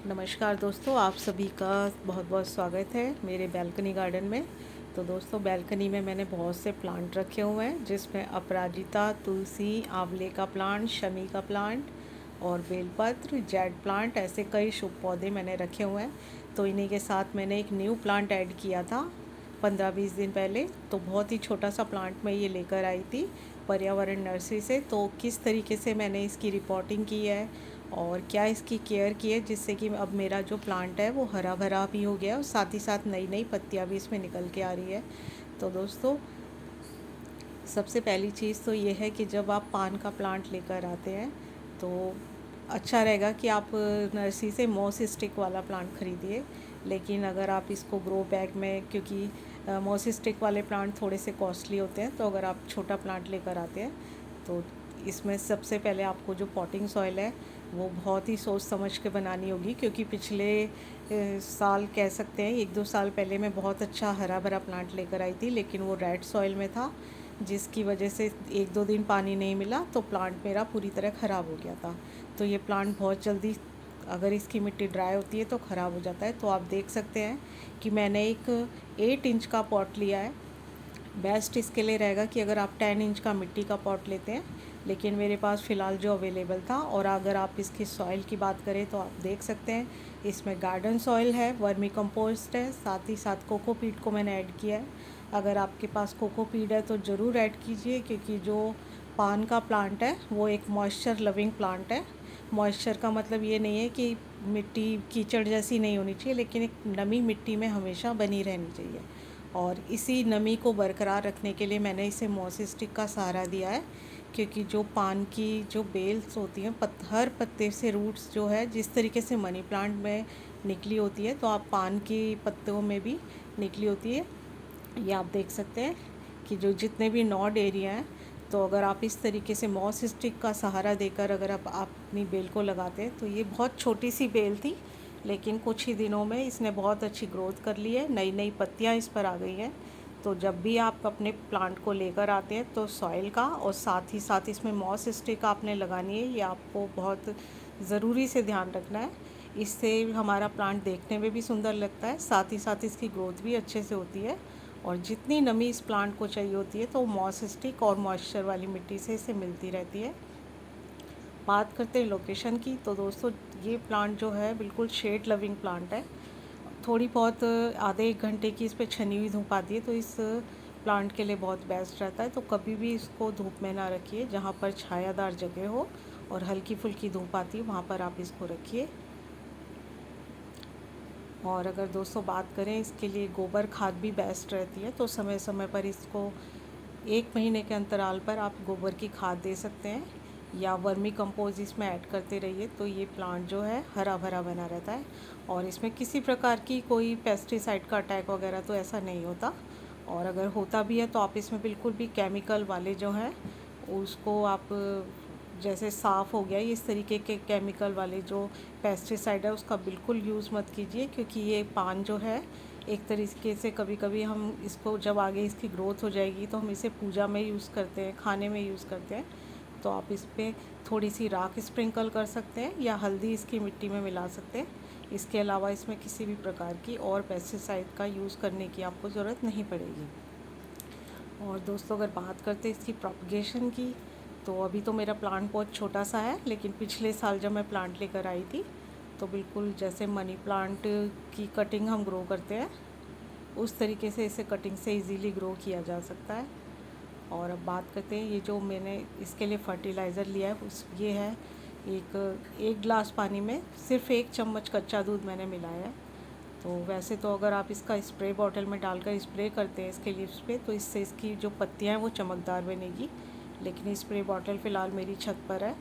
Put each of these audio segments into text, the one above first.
नमस्कार दोस्तों, आप सभी का बहुत बहुत स्वागत है मेरे बैल्कनी गार्डन में। तो दोस्तों, बैल्कनी में मैंने बहुत से प्लांट रखे हुए हैं, जिसमें अपराजिता, तुलसी, आंवले का प्लांट, शमी का प्लांट और बेलपत्र, जेड प्लांट, ऐसे कई शुभ पौधे मैंने रखे हुए हैं। तो इन्हीं के साथ मैंने एक न्यू प्लांट ऐड किया था 15-20 दिन पहले। तो बहुत ही छोटा सा प्लांट मैं ये लेकर आई थी पर्यावरण नर्सरी से। तो किस तरीके से मैंने इसकी रिपोर्टिंग की है और क्या इसकी केयर की है, जिससे कि अब मेरा जो प्लांट है वो हरा भरा भी हो गया और साथ ही साथ नई नई पत्तियां भी इसमें निकल के आ रही है। तो दोस्तों, सबसे पहली चीज़ तो ये है कि जब आप पान का प्लांट लेकर आते हैं तो अच्छा रहेगा कि आप नर्सरी से मॉस स्टिक वाला प्लांट खरीदिए। लेकिन अगर आप इसको ग्रो बैग में, क्योंकि मॉस स्टिक वाले प्लांट थोड़े से कॉस्टली होते हैं, तो अगर आप छोटा प्लांट लेकर आते हैं तो इसमें सबसे पहले आपको जो पॉटिंग सॉइल है वो बहुत ही सोच समझ के बनानी होगी। क्योंकि पिछले साल कह सकते हैं 1-2 साल पहले मैं बहुत अच्छा हरा भरा प्लांट लेकर आई थी, लेकिन वो रेड सॉइल में था, जिसकी वजह से 1-2 दिन पानी नहीं मिला तो प्लांट मेरा पूरी तरह ख़राब हो गया था। तो ये प्लांट बहुत जल्दी, अगर इसकी मिट्टी ड्राई होती है तो ख़राब हो जाता है। तो आप देख सकते हैं कि मैंने एक 8 इंच का पॉट लिया है। बेस्ट इसके लिए रहेगा कि अगर आप 10 इंच का मिट्टी का पॉट लेते हैं, लेकिन मेरे पास फ़िलहाल जो अवेलेबल था। और अगर आप इसकी सॉइल की बात करें तो आप देख सकते हैं इसमें गार्डन सॉइल है, वर्मी कंपोस्ट है, साथ ही साथ कोकोपीट को मैंने ऐड किया है। अगर आपके पास कोकोपीट है तो ज़रूर ऐड कीजिए, क्योंकि जो पान का प्लांट है वो एक मॉइस्चर लविंग प्लांट है। मॉइस्चर का मतलब ये नहीं है कि मिट्टी कीचड़ जैसी नहीं होनी चाहिए, लेकिन एक नमी मिट्टी में हमेशा बनी रहनी चाहिए। और इसी नमी को बरकरार रखने के लिए मैंने इसे मॉस स्टिक का सहारा दिया है। क्योंकि जो पान की जो बेल्स होती हैं, हर पत्ते से रूट्स जो है जिस तरीके से मनी प्लांट में निकली होती है, तो आप पान की पत्तों में भी निकली होती है। ये आप देख सकते हैं कि जो जितने भी नॉड एरिया हैं, तो अगर आप इस तरीके से मॉस स्टिक का सहारा देकर अगर आप अपनी बेल को लगाते हैं, तो ये बहुत छोटी सी बेल थी, लेकिन कुछ ही दिनों में इसने बहुत अच्छी ग्रोथ कर ली है, नई नई पत्तियां इस पर आ गई हैं। तो जब भी आप अपने प्लांट को लेकर आते हैं तो सॉइल का और साथ ही साथ इसमें मॉस स्टिक आपने लगानी है, ये आपको बहुत ज़रूरी से ध्यान रखना है। इससे हमारा प्लांट देखने में भी सुंदर लगता है, साथ ही साथ इसकी ग्रोथ भी अच्छे से होती है। और जितनी नमी इस प्लांट को चाहिए होती है तो मॉस स्टिक और मॉइस्चर वाली मिट्टी से इसे मिलती रहती है। बात करते हैं लोकेशन की, तो दोस्तों ये प्लांट जो है बिल्कुल शेड लविंग प्लांट है। थोड़ी बहुत आधे 1 घंटे की इस पर छनी हुई धूप आती है, तो इस प्लांट के लिए बहुत बेस्ट रहता है। तो कभी भी इसको धूप में ना रखिए, जहाँ पर छायादार जगह हो और हल्की फुल्की धूप आती है वहाँ पर आप इसको रखिए। और अगर दोस्तों बात करें, इसके लिए गोबर खाद भी बेस्ट रहती है। तो समय समय पर इसको 1 महीने के अंतराल पर आप गोबर की खाद दे सकते हैं, या वर्मी कंपोज इसमें ऐड करते रहिए। तो ये प्लांट जो है हरा भरा बना रहता है और इसमें किसी प्रकार की कोई पेस्टिसाइड का अटैक वगैरह तो ऐसा नहीं होता। और अगर होता भी है तो आप इसमें बिल्कुल भी केमिकल वाले जो हैं उसको आप, जैसे साफ़ हो गया, इस तरीके के केमिकल वाले जो पेस्टिसाइड है उसका बिल्कुल यूज़ मत कीजिए। क्योंकि ये पान जो है एक तरीके से, कभी कभी हम इसको, जब आगे इसकी ग्रोथ हो जाएगी तो हम इसे पूजा में यूज़ करते हैं, खाने में यूज़ करते हैं। तो आप इस पर थोड़ी सी राख स्प्रिंकल कर सकते हैं या हल्दी इसकी मिट्टी में मिला सकते हैं। इसके अलावा इसमें किसी भी प्रकार की और पेस्टिसाइड का यूज़ करने की आपको ज़रूरत नहीं पड़ेगी। और दोस्तों, अगर बात करते हैं इसकी प्रोपगेशन की, तो अभी तो मेरा प्लांट बहुत छोटा सा है, लेकिन पिछले साल जब मैं प्लांट लेकर आई थी तो बिल्कुल जैसे मनी प्लांट की कटिंग हम ग्रो करते हैं उस तरीके से इसे कटिंग से इजीली ग्रो किया जा सकता है। और अब बात करते हैं, ये जो मैंने इसके लिए फर्टिलाइज़र लिया है उस ये है एक गिलास पानी में सिर्फ 1 चम्मच कच्चा दूध मैंने मिलाया है। तो वैसे तो अगर आप इसका स्प्रे बॉटल में डालकर स्प्रे करते हैं इसके लीव्स पे, तो इससे इसकी जो पत्तियां हैं वो चमकदार बनेगी। लेकिन स्प्रे बॉटल फ़िलहाल मेरी छत पर है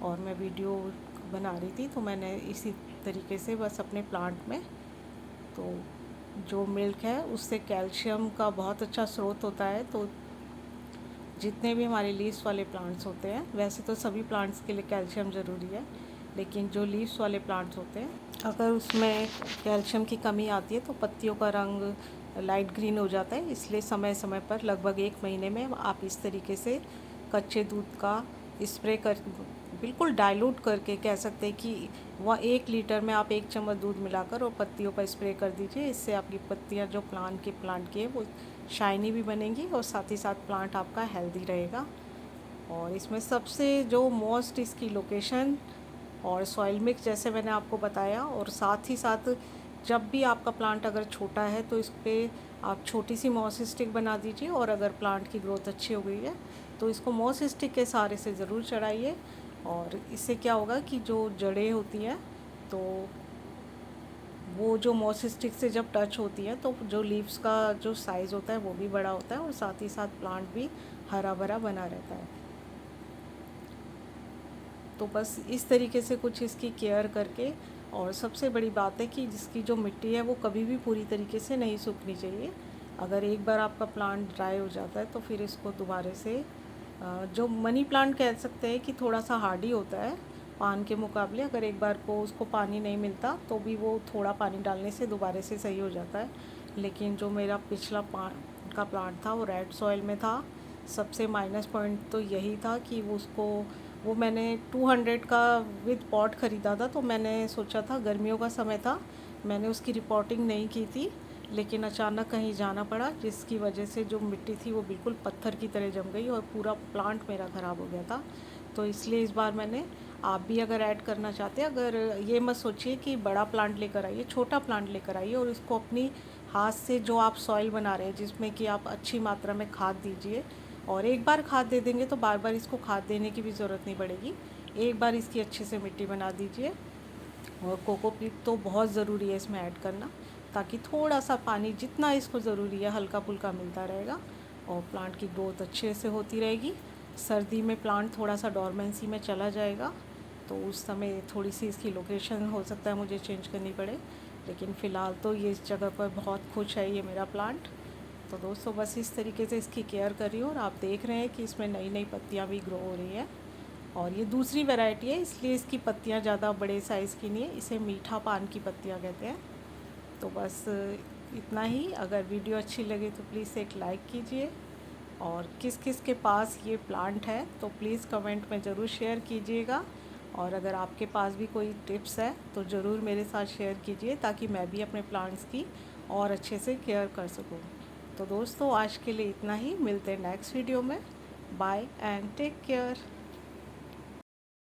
और मैं वीडियो बना रही थी, तो मैंने इसी तरीके से बस अपने प्लांट में, तो जो मिल्क है उससे कैल्शियम का बहुत अच्छा स्रोत होता है। तो जितने भी हमारे लीव्स वाले प्लांट्स होते हैं, वैसे तो सभी प्लांट्स के लिए कैल्शियम ज़रूरी है, लेकिन जो लीव्स वाले प्लांट्स होते हैं अगर उसमें कैल्शियम की कमी आती है तो पत्तियों का रंग लाइट ग्रीन हो जाता है। इसलिए समय समय पर लगभग 1 महीने में आप इस तरीके से कच्चे दूध का स्प्रे कर बिल्कुल डाइल्यूट करके कह सकते हैं कि वह 1 लीटर में आप 1 चम्मच दूध मिलाकर और पत्तियों पर स्प्रे कर दीजिए। इससे आपकी पत्तियाँ जो प्लांट की है वो शाइनी भी बनेंगी और साथ ही साथ प्लांट आपका हेल्दी रहेगा। और इसमें सबसे जो मोस्ट इसकी लोकेशन और सॉइल मिक्स जैसे मैंने आपको बताया, और साथ ही साथ जब भी आपका प्लांट अगर छोटा है तो इस पर आप छोटी सी मॉस स्टिक बना दीजिए, और अगर प्लांट की ग्रोथ अच्छी हो गई है तो इसको मॉस स्टिक के सहारे से ज़रूर चढ़ाइए। और इससे क्या होगा कि जो जड़ें होती हैं तो वो जो मॉस स्टिक से जब टच होती है तो जो लीव्स का जो साइज़ होता है वो भी बड़ा होता है, और साथ ही साथ प्लांट भी हरा भरा बना रहता है। तो बस इस तरीके से कुछ इसकी केयर करके, और सबसे बड़ी बात है कि जिसकी जो मिट्टी है वो कभी भी पूरी तरीके से नहीं सूखनी चाहिए। अगर एक बार आपका प्लांट ड्राई हो जाता है तो फिर इसको दोबारा से जो मनी प्लांट कह सकते हैं कि थोड़ा सा हार्डी होता है पान के मुकाबले। अगर एक बार को उसको पानी नहीं मिलता तो भी वो थोड़ा पानी डालने से दोबारा से सही हो जाता है। लेकिन जो मेरा पिछला पान का प्लांट था वो रेड सॉइल में था। सबसे माइनस पॉइंट तो यही था कि वो मैंने 200 का विद पॉट ख़रीदा था। तो मैंने सोचा था, गर्मियों का समय था, मैंने उसकी रिपोर्टिंग नहीं की थी, लेकिन अचानक कहीं जाना पड़ा जिसकी वजह से जो मिट्टी थी वो बिल्कुल पत्थर की तरह जम गई और पूरा प्लांट मेरा ख़राब हो गया था। तो इसलिए इस बार मैंने, आप भी अगर ऐड करना चाहते हैं, अगर ये मत सोचिए कि बड़ा प्लांट लेकर आइए, छोटा प्लांट लेकर आइए और इसको अपनी हाथ से जो आप सॉइल बना रहे हैं जिसमें कि आप अच्छी मात्रा में खाद दीजिए। और एक बार खाद दे देंगे तो बार बार इसको खाद देने की भी ज़रूरत नहीं पड़ेगी। एक बार इसकी अच्छे से मिट्टी बना दीजिए। और कोकोपीट तो बहुत ज़रूरी है इसमें ऐड करना, ताकि थोड़ा सा पानी जितना इसको ज़रूरी है हल्का फुल्का मिलता रहेगा और प्लांट की ग्रोथ अच्छे से होती रहेगी। सर्दी में प्लांट थोड़ा सा डॉर्मेंसी में चला जाएगा तो उस समय थोड़ी सी इसकी लोकेशन हो सकता है मुझे चेंज करनी पड़े, लेकिन फ़िलहाल तो ये इस जगह पर बहुत खुश है ये मेरा प्लांट। तो दोस्तों बस इस तरीके से इसकी केयर कर रही हूँ, और आप देख रहे हैं कि इसमें नई नई पत्तियाँ भी ग्रो हो रही हैं। और ये दूसरी वैरायटी है इसलिए इसकी पत्तियाँ ज़्यादा बड़े साइज़ की नहीं है, इसे मीठा पान की पत्तियाँ कहते हैं। तो बस इतना ही। अगर वीडियो अच्छी लगे तो प्लीज़ एक लाइक कीजिए, और किस किस के पास ये प्लांट है तो प्लीज़ कमेंट में ज़रूर शेयर कीजिएगा। और अगर आपके पास भी कोई टिप्स है तो ज़रूर मेरे साथ शेयर कीजिए, ताकि मैं भी अपने प्लांट्स की और अच्छे से केयर कर सकूँ। तो दोस्तों आज के लिए इतना ही, मिलते हैं नेक्स्ट वीडियो में। Bye and take care.